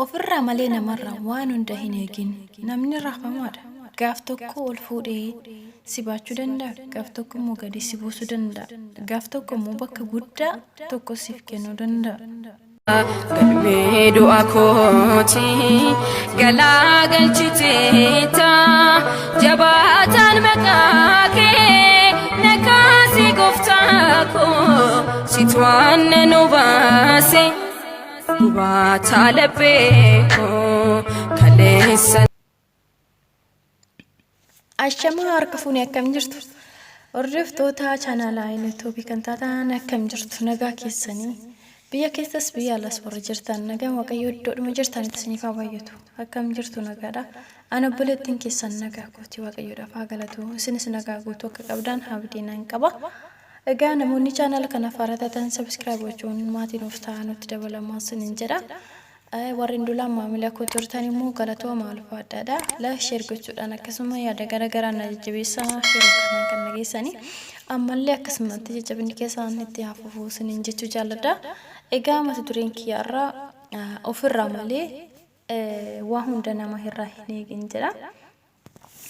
ofirraa malee namarraa waan hunda hin eegin namni raafamaadha. Gaaf tokko ol fuudhee si baachuu danda'a, gaaf tokko immoo gadi si buusuu danda'a, gaaf tokko immoo bakka guddaa tokko siif kennuu danda'a. Galmee du'a kooti galaa galchiteeta jabaataan maqaa kee nakaasi gooftaa koo situ aannan nu baase hubaataa laphee koo kaleessa. Ashamaa harka fuunee akkam jirtu? Hordoftoota chaanaalaa YouTube kan taatan akkam jirtu? Nagaa keessanii biyya keessas biyya alas warra jirtan nagaa waaqayyo iddoodhuma jirtanitti isiniif haa baay'atu. Akkam jirtu nagaadha? Ana obboleettiin keessan nagaa kooti waaqayyoodhaaf haa galatu. Isinis nagaa guutuu akka qabdan abdii nan qaba. Egaa namoonni chaanaala kana faaratan subscribe gochuun maatiin of ta'an nutti dabalamaa isiniin jedha. Warri dulaan maamila koo turtan immoo galatooma ulfaadhaadha. Share gochuudhaan akkasuma yaada garaagaraa na jajjabeessaa yeroo kanaan kan nageessanii ammallee akkasumatti jajjabinni keessan itti hafuufuu isiniin jechuu jaalladha. Egaa mata dureen kiyyaarraa ofirraa malee waa hunda nama irraa hin eegin jedha.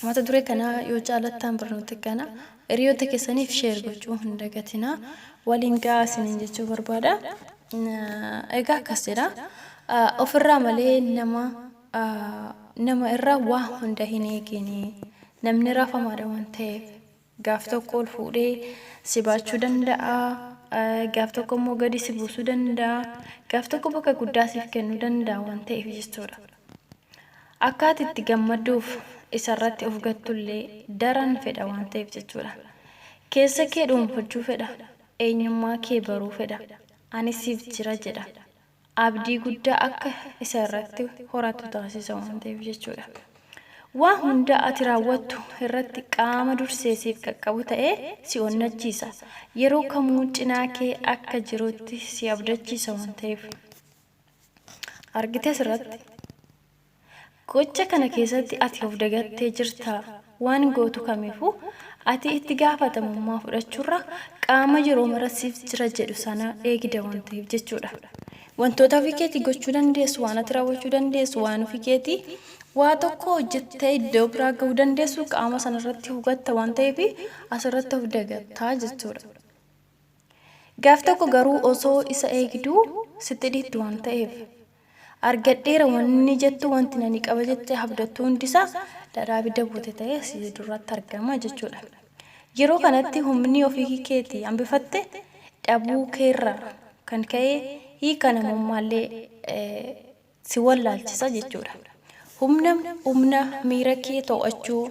Mata duree kana yoo jaallattan barnoota kana hiriyoota keessaniif share gochuu hin dagatinaa, waliin gahaa isiniin jechuu barbaada. Egaa akkas jedha. Ofirraa malee nama irraa waa hunda hin eegini. Namni raafamaadha waan ta'eef gaaf tokko ol fuudhee si baachuu danda'a, gaaf tokko immoo gadi si buusuu danda'a, gaaf tokko bakka guddaa siif kennuu danda'a waan ta'eef jechuudha. Akka ati itti gammaduuf isarratti of gattullee daran fedha waan ta'eef jechuudha. Keessa kee dhuunfachuu fedha, eenyummaa kee baruu fedha, ani siif jira jedha. Abdii guddaa akka isa irratti horatu taasisa waan ta'eef jechuudha. Waan hunda ati raawwattu irratti qaama dursee siif qaqqabu ta'ee si onnachiisa. Yeroo kamuu cinaa kee akka jirutti si abdachiisa waan ta'eef. Argite asirratti gocha kana keessatti ati of dagattee jirta waan gootu kamiifuu ati itti gaafatamummaa fudhachuurra qaama yeroo mara siif jira jedhu sana eegida waan ta'eef jechuudha. Wantoota ofii keetii gochuu dandeessu, waan ati raawwachuu dandeessu, waan ofii keetii waa tokko hojjettee iddoo biraa gahuu dandeessu qaama sanarratti hubatta waan ta'eef asirratti of dagattaa jechuudha. Gaaf tokko garuu osoo isa eegduu sitti dhiitu waan ta'eef argadheera wanni jettu wanti nani qaba jettee abdattu hundisaa dhadhaa abidda buute ta'ee si duratti argama jechuudha. Yeroo kanatti humni ofii keetii hambifatte dhabuu keerraa kan ka'e hiika namummaallee si wallaalchisa jechuudha. Humna miira kee to'achuu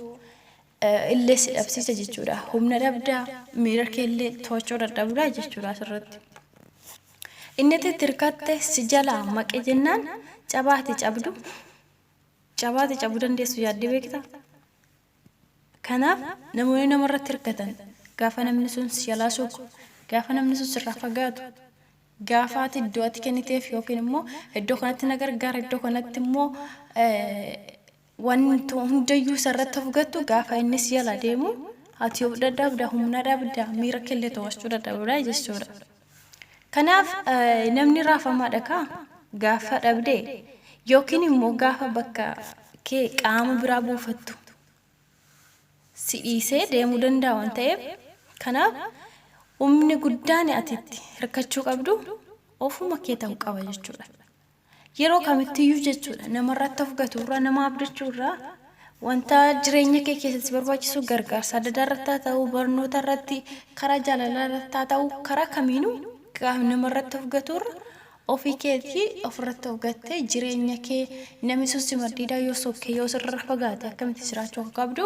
illee si dhabsiisa jechuudha. Humna dhabdaa miira kee illee to'achuu dadhabdaa jechuudha asirratti. Inni itti hirkatte si jalaa maqe jennaan cabaati cabuu dandeessu yaaddee beektaa? Kanaaf namoonni namarratti hirkatan gaafa namni sun si jalaa suuqu, gaafa namni sun sirraa fagaatu, gaafa ati iddoo ati kenniteef yookiin immoo iddoo kanatti na gargaara, iddoo kanatti immoo wanti hundayyuu isarratti of gattu gaafa inni si jalaa deemu ati of dadhabda, humna dhabda, miira kee illee to'achuu dadhabda jechuudha. Kanaaf namni raafamaadha kaa gaafa dhabdee yookiin immoo gaafa bakka kee qaama biraa buufattu si dhiisee deemuu danda'a waan ta'eef kanaaf humni guddaan ati itti hirkachuu qabdu ofuma kee ta'uu qaba jechuudha. Yeroo kamittiyyuu jechuudha namarratti of gaturraa, nama abdachuurraa wanta jireenya kee keessatti barbaachisu gargaarsa adda addaa irratti haa ta'u, barnoota irratti, karaa jaalalaa irratti haa ta'u, karaa kamiinuu namarratti of gaturra ofii keetii ofirratti of gattee jireenya kee namni sun si maddiidhaa yoo sokkee yoo sirra fagaate akkamitti jiraachuu akka qabdu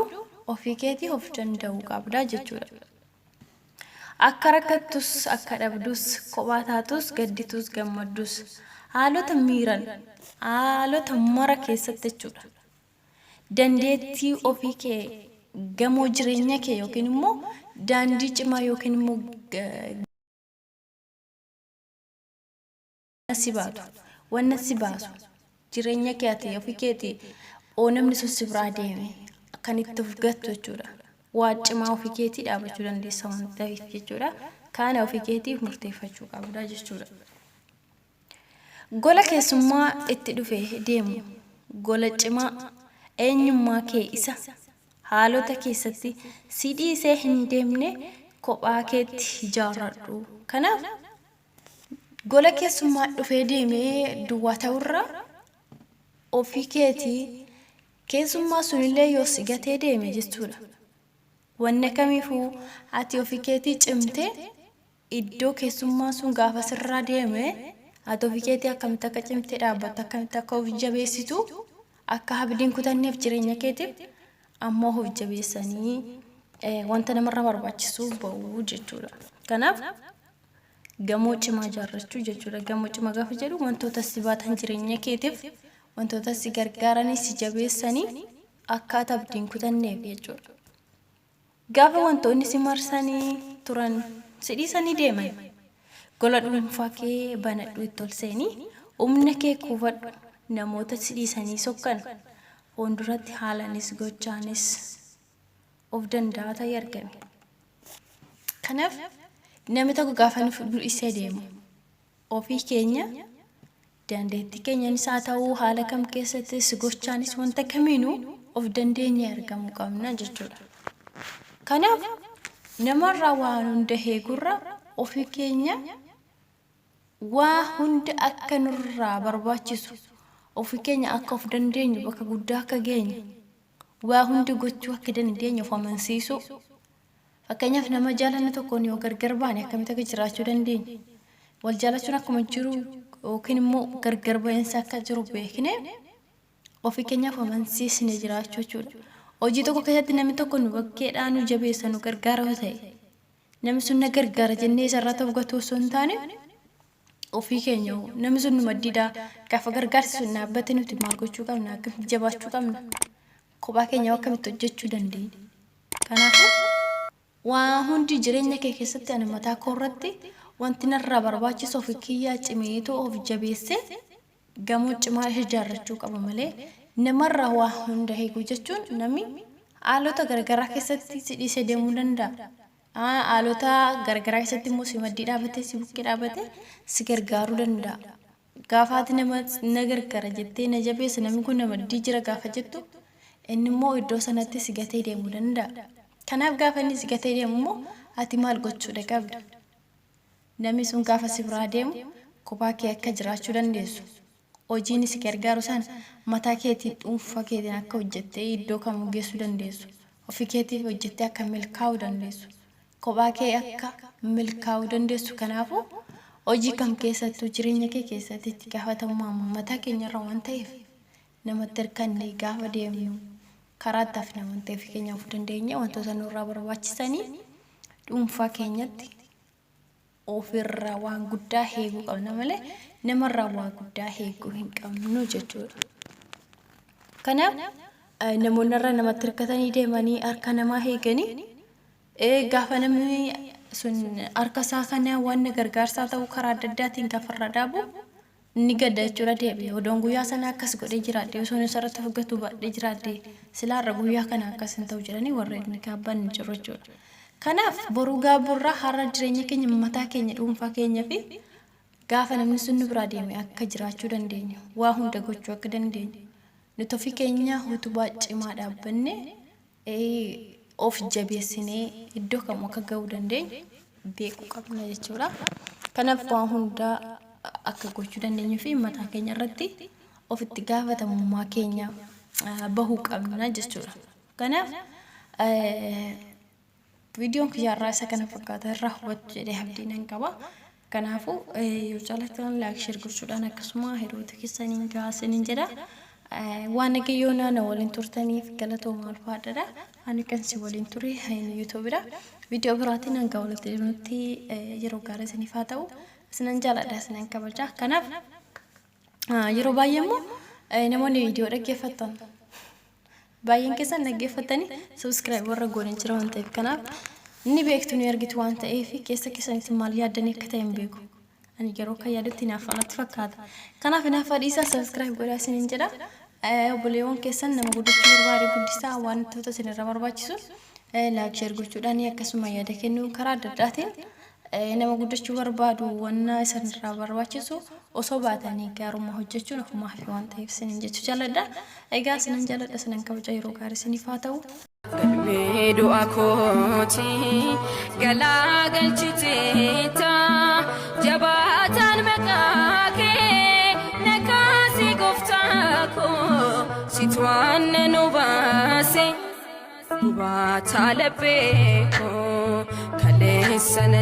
ofii keetii of danda'uu qabda jechuudha. Akka rakkattus, akka dhabdus, kophaa taatus, gadditus, gammaddus haalota miiran, haalota mara keessatti jechuudha. Dandeettii ofii kee gamoo jireenya kee yookiin immoo daandii cimaa yookiin immoo si baatu, wanna si baasu jireenya kee ati ofii keetii namni sun si biraa deeme kan itti of gattu jechuudha. Waa cimaa ofii keetii dhaabachuu dandeessa waan ta'eef jechuudha. Kana ofii keetiif murteeffachuu qabda jechuudha. gola keessummaa itti dhufee deemu gola cimaa eenyummaa kee isa haalota keessatti si dhiisee hin deemne kophaa keetti ijaarradhu. Kanaaf gola keessummaa dhufee deemee duwwaa ta'urra ofii keetii keessummaa sunillee yoo si gatee deeme jechuudha. Wanne kamiifuu ati ofii keetii cimtee iddoo keessummaa sun gaafa sirraa deeme ati ofii keetii akkamitti akka cimtee dhaabbatta akkamitti akka of jabeessitu akka abdiin kutanneef jireenya keetiif ammoo of jabeessanii wanta namarraa barbaachisu ba'uu jechuudha. Kanaaf gamoo cimaa ijaarrachuu jechuudha. Gamoo cimaa gaafa jedhu wantoota si baatan jireenya keetiif wantoota si gargaaranii si jabeessanii akka abdiin kutanneef jechuudha. Gaafa wantoonni si marsanii turan si dhiisanii deeman gola dhuunfaa kee banadhu itti ol seenii humna kee kuufadhu namoota si dhiisanii sokkan fuulduratti haalaanis gochaanis of danda'a ta'ee argame. Kanaaf namni tokko gaafa nuuf dhiisee deemu ofii keenya dandeettii keenyaanis haa ta'uu haala kam keessattis gochaanis wanta kamiinuu of dandeenye argamuu qabna jechuudha. Kanaaf namarraa waan hunda eegurra ofii keenya waa hunda akka nurraa barbaachisu ofii keenya akka of dandeenyu bakka guddaa akka geenyu waa hundi gochuu akka dandeenyu of amansiisu. Fakkeenyaaf nama jaalanne tokkoon yoo gargar baane akkamitti akka jiraachuu dandeenya? Wal jaalachuun akkuma jiru yookiin immoo gargar ba'iinsa akka jiru beekne ofii keenyaaf amansiisne jiraachuu jechuudha. Hojii tokko keessatti namni tokko nu bakkeedhaan nu jabeessa nu gargaara yoo ta'e namni sun na gargaara jennee isarraa ta'uu gatuu osoo hin taane ofii keenya namni sun nu maddiidhaa gaafa gargaarsi sun dhaabbate nuti maal gochuu qabna akkamitti jabaachuu qabna kophaa keenya akkamitti hojjechuu dandeenya. Kanaafuu waa hundi jireenya kee keessatti ani mataa koo irratti wanti narraa barbaachisu ofii kiyyaa cimeetoo of jabeessee gamoo cimaa ijaarrachuu qaba malee namarraa waa hunda eeguu jechuun namni haalota garagaraa keessatti si dhiisee deemuu danda'a. Haalota garagaraa keessatti immoo si maddii dhaabatee si bukkee dhaabatee si gargaaruu danda'a. Gaafa ati nama na gargaara jettee na jabeessa namni kun na maddii jira gaafa jettu inni immoo iddoo sanatti si gatee deemuu danda'a. Kanaaf gaafa inni si gatee deemu immoo ati maal gochuudha qabda? Namni sun gaafa si biraa deemu kophaa kee akka jiraachuu dandeessu. Hojiin si gargaaru sana mataa keetiin dhuunfaa keetiin akka hojjettee iddoo kamuu geessuu dandeessu. Ofii keetiif hojjettee akka milkaa'uu dandeessu. Kophaa kee akka milkaa'uu dandeessu. Kanaafuu hojii kam keessattuu jireenya kee keessatti itti gaafatamummaa mataa keenyarra waan ta'eef namatti hirkannee gaafa deemnu karaa itti hafna waan ta'eef keenya of dandeenya wantoota nurraa barbaachisanii dhuunfaa keenyatti ofirraa waan guddaa eeguu qabna malee namarraa waan guddaa eeguu hin qabnu jechuudha. Kanaaf namoonni irraa namatti hirkatanii deemanii harka namaa eeganii gaafa namni sun harka isaa kana waan gargaarsaa ta'uu karaa adda addaatiin gaafarra dhaabu ni gadda jechuudha deebi'ee odoon guyyaa sana akkas godhee jiraadhe osoo inni sarratti hojjetu baadhee jiraadhe silaarra guyyaa kana akkas hin ta'u jedhanii warreen ni gaabban hin jiru jechuudha. Kanaaf boruu gaaburraa har'a jireenya keenya mataa keenya dhuunfaa keenya fi gaafa namni sun nu biraa deeme akka jiraachuu dandeenya waa hunda gochuu akka dandeenya nuti ofii keenya utubaa cimaa dhaabbanne of jabeessinee iddoo kam akka ga'uu dandeenya beekuu qabna jechuudha. Kanaaf waa hunda akka gochuu dandeenyu fi mataa keenya irratti ofitti gaafatamummaa keenya bahuu qabna jechuudha. Kanaaf viidiyoon kiyyaarraa isa kana fakkaata irraa hubachuu jedhee abdiin hin qaba. Kanaafuu yoo jaallattan laayik sheer gochuudhaan akkasuma hiriyoota keessaniin gaasaniin jedha. Waan nagayoo naana waliin turtaniif galatoomaa ulfaadhaadha. Ani kan si waliin ture yuutuubidha. Viidiyoo biraatiin hanga walitti deemnutti yeroo gaarii isiniif haa ta'u. Isinan jaaladha isinan kabaja. Kanaaf yeroo baay'ee immoo namoonni viidiyoo dhaggeeffatan baay'een keessan dhaggeeffatanii subscribe warra gooneen jira waan ta'eef kanaaf inni beektu ni argitu waan ta'eef keessa keessanitti maal yaaddanii akka ta'e hin beeku. Ani yeroo kan yaadutti naaf anatti fakkaata. Kanaaf naaf fadhiisaa subscribe godhaa isiniin jedha. Obboleewwan keessan nama guddachuu barbaade guddisaa waan wantoota isinirra barbaachisu laayik sheer gochuudhaan akkasuma yaada kennuu karaa adda addaatiin nama guddachuu barbaadu wanna isan irraa barbaachisu osoo baatanii gaarummaa hojjechuun ofumaa fi waan ta'eef isiniin jechuu jaalladha. Egaa isinan jaalladha isinan kabaja yeroo gaarii isiniif haa ta'u. Galmee du'a kooti galaagalchiteeta jabaataan maqaa kee nakaasi gooftaa koo situ aannan nu baase hubaataa laphee koo kaleessa na